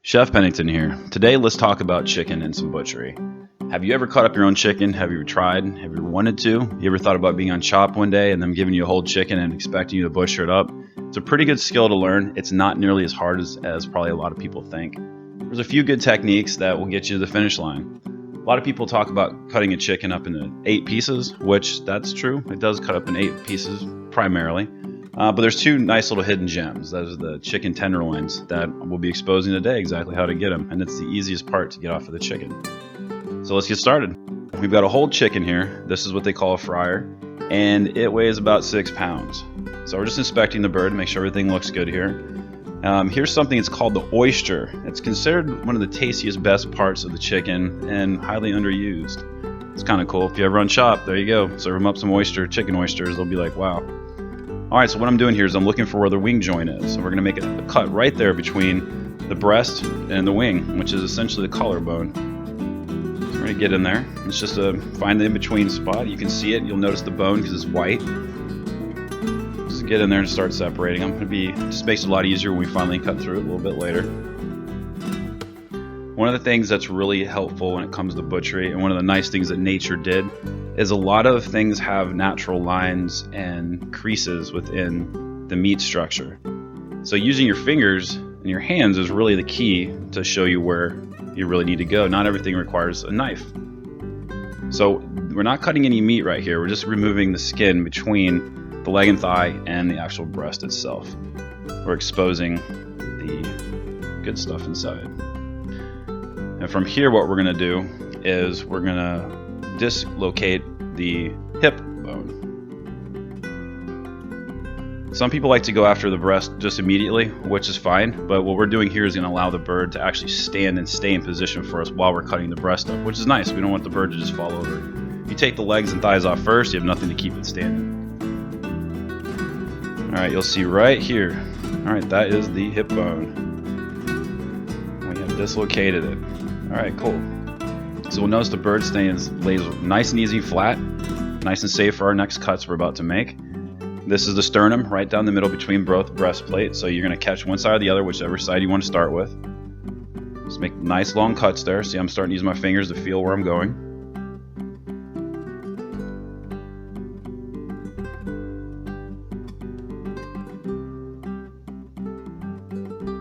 Chef Pennington here. Today let's talk about chicken and some butchery. Have you ever cut up your own chicken? Have you ever tried? Have you ever wanted to? You ever thought about being on Chop one day and them giving you a whole chicken and expecting you to butcher it up? It's a pretty good skill to learn. It's not nearly as hard as probably a lot of people think. There's a few good techniques that will get you to the finish line. A lot of people talk about cutting a chicken up into 8 pieces, which that's true. It does cut up in 8 pieces primarily. But there's 2 nice little hidden gems. Those are the chicken tenderloins that we'll be exposing today, exactly how to get them. And it's the easiest part to get off of the chicken. So let's get started. We've got a whole chicken here. This is what they call a fryer. And it weighs about 6 pounds. So we're just inspecting the bird, make sure everything looks good here. Here's something that's called the oyster. It's considered one of the tastiest, best parts of the chicken and highly underused. It's kind of cool. If you ever run Chop, there you go. Serve them up some chicken oysters. They'll be like, wow. Alright, so what I'm doing here is I'm looking for where the wing joint is. So we're going to make a cut right there between the breast and the wing, which is essentially the collarbone. So we're going to get in there. It's just find the in-between spot. You can see it. You'll notice the bone because it's white. Just get in there and start separating them. Just makes it a lot easier when we finally cut through it a little bit later. One of the things that's really helpful when it comes to butchery, and one of the nice things that nature did, is a lot of things have natural lines and creases within the meat structure. So using your fingers and your hands is really the key to show you where you really need to go. Not everything requires a knife. So we're not cutting any meat right here. We're just removing the skin between the leg and thigh and the actual breast itself. We're exposing the good stuff inside. And from here, what we're going to do is we're going to dislocate the hip bone. Some people like to go after the breast just immediately, which is fine, but what we're doing here is going to allow the bird to actually stand and stay in position for us while we're cutting the breast up, which is nice. We don't want the bird to just fall over. If you take the legs and thighs off first, you have nothing to keep it standing. Alright, you'll see right here. Alright, that is the hip bone. We have dislocated it. Alright, cool. So we'll notice the bird lays nice and easy flat, nice and safe for our next cuts we're about to make. This is the sternum, right down the middle between both breastplates. So you're going to catch one side or the other, whichever side you want to start with. Just make nice long cuts there. See, I'm starting to use my fingers to feel where I'm going.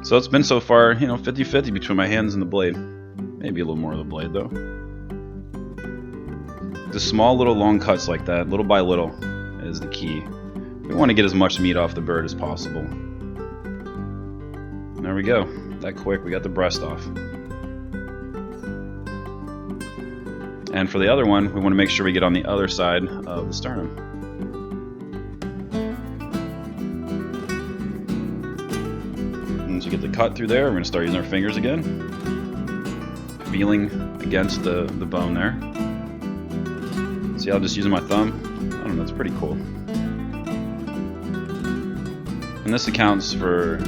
So it's been so far, 50-50 between my hands and the blade. Maybe a little more of the blade though. Just small little long cuts like that, little by little, is the key. We want to get as much meat off the bird as possible. There we go. That quick, we got the breast off. And for the other one, we want to make sure we get on the other side of the sternum. Once we get the cut through there, we're going to start using our fingers again. Feeling against the bone there. See how I'm just using my thumb? I don't know, it's pretty cool. And this accounts for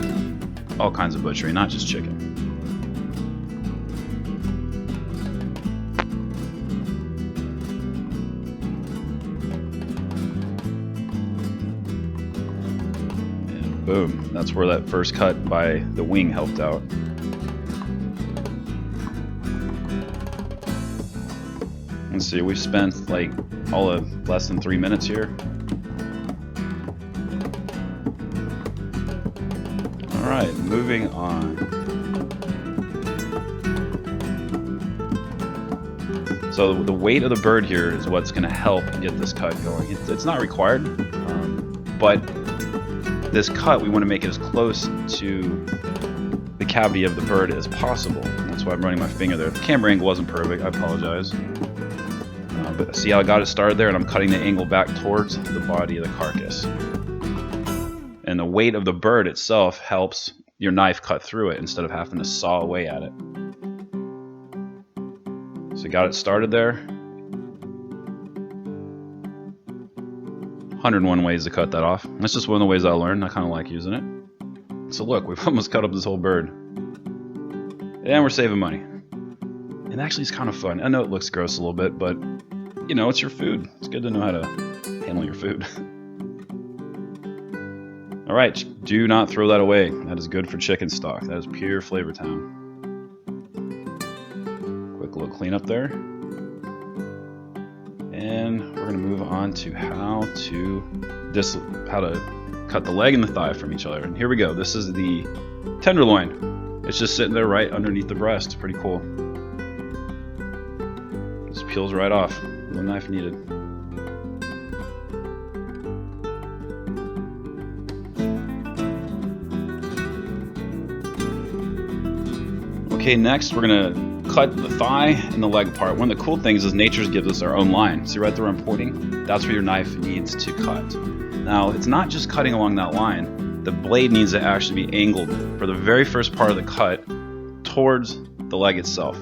all kinds of butchery, not just chicken. And boom, that's where that first cut by the wing helped out. Let's see, we've spent like all of less than 3 minutes here. Alright, moving on. So the weight of the bird here is what's going to help get this cut going. It's not required, but this cut, we want to make it as close to the cavity of the bird as possible. That's why I'm running my finger there. The camera angle wasn't perfect, I apologize. But see how I got it started there, and I'm cutting the angle back towards the body of the carcass. And the weight of the bird itself helps your knife cut through it instead of having to saw away at it. So got it started there. 101 ways to cut that off. That's just one of the ways I learned. I kind of like using it. So look, we've almost cut up this whole bird. And we're saving money. And actually it's kind of fun. I know it looks gross a little bit, but it's your food. It's good to know how to handle your food. Alright, do not throw that away. That is good for chicken stock. That is pure Flavor Town. Quick little cleanup there. And we're gonna move on to how to cut the leg and the thigh from each other. And here we go. This is the tenderloin. It's just sitting there right underneath the breast. Pretty cool. Just peels right off. No knife needed. Okay, next we're gonna cut the thigh and the leg apart. One of the cool things is nature gives us our own line. See right there I'm pointing? That's where your knife needs to cut. Now, it's not just cutting along that line. The blade needs to actually be angled for the very first part of the cut towards the leg itself.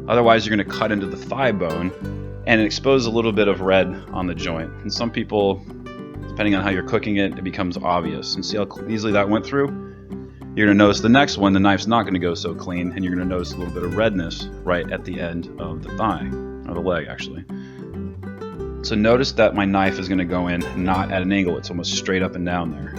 Otherwise, you're gonna cut into the thigh bone and expose a little bit of red on the joint. And some people, depending on how you're cooking it, it becomes obvious. And see how easily that went through? You're going to notice the next one, the knife's not going to go so clean, and you're going to notice a little bit of redness right at the end of the thigh, or the leg actually. So notice that my knife is going to go in not at an angle, it's almost straight up and down there.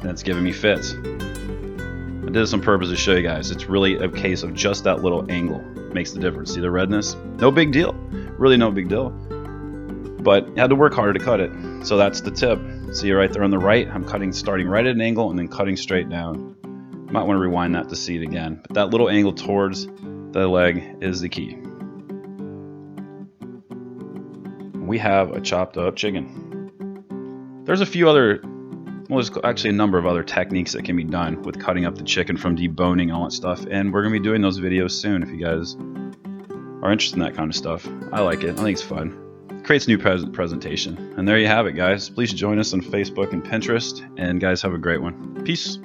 And it's giving me fits. I did this on purpose to show you guys. It's really a case of just that little angle makes the difference. See the redness? No big deal. Really no big deal. But you had to work harder to cut it. So that's the tip. See right there on the right, I'm cutting starting right at an angle and then cutting straight down. Might want to rewind that to see it again. But that little angle towards the leg is the key. We have a chopped up chicken. There's a few other, well, there's actually a number of other techniques that can be done with cutting up the chicken from deboning, all that stuff. And we're going to be doing those videos soon if you guys are interested in that kind of stuff. I like it. I think it's fun. It creates new presentation. And there you have it, guys. Please join us on Facebook and Pinterest. And guys, have a great one. Peace.